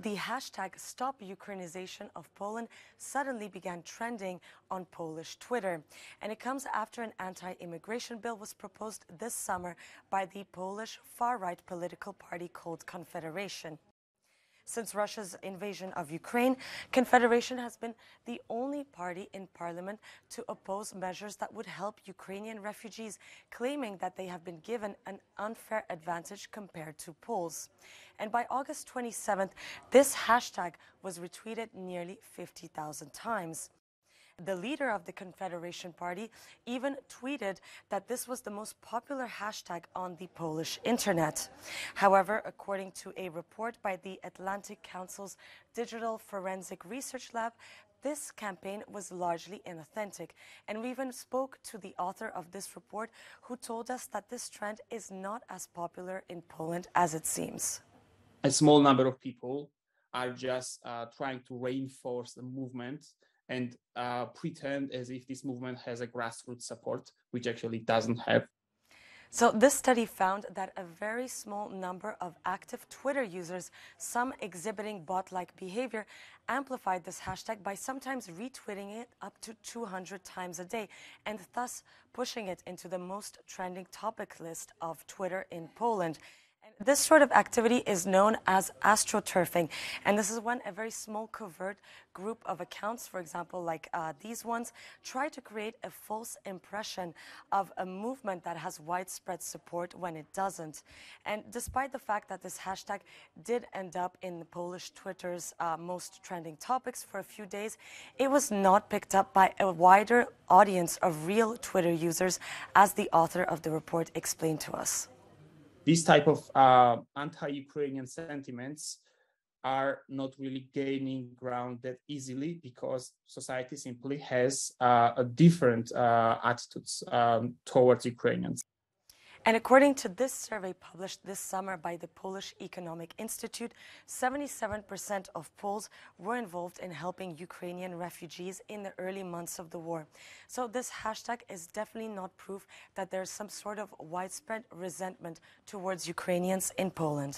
the hashtag Stop Ukrainization of Poland suddenly began trending on Polish Twitter. And it comes after an anti-immigration bill was proposed this summer by the Polish far-right political party called Confederation. Since Russia's invasion of Ukraine, Confederation has been the only party in parliament to oppose measures that would help Ukrainian refugees, claiming that they have been given an unfair advantage compared to Poles. And by August 27th, this hashtag was retweeted nearly 50,000 times. The leader of the Confederation Party even tweeted that this was the most popular hashtag on the Polish internet. However, according to a report by the Atlantic Council's Digital Forensic Research Lab, this campaign was largely inauthentic. And we even spoke to the author of this report, who told us that this trend is not as popular in Poland as it seems. A small number of people are just trying to reinforce the movement and pretend as if this movement has a grassroots support, which actually doesn't have. So this study found that a very small number of active Twitter users, some exhibiting bot-like behavior, amplified this hashtag by sometimes retweeting it up to 200 times a day, and thus pushing it into the most trending topic list of Twitter in Poland. This sort of activity is known as astroturfing, and this is when a very small covert group of accounts, for example, like these ones, try to create a false impression of a movement that has widespread support when it doesn't. And despite the fact that this hashtag did end up in Polish Twitter's most trending topics for a few days, it was not picked up by a wider audience of real Twitter users, as the author of the report explained to us. These type of anti-Ukrainian sentiments are not really gaining ground that easily, because society simply has a different attitudes towards Ukrainians. And according to this survey published this summer by the Polish Economic Institute, 77% of Poles were involved in helping Ukrainian refugees in the early months of the war. So this hashtag is definitely not proof that there's some sort of widespread resentment towards Ukrainians in Poland.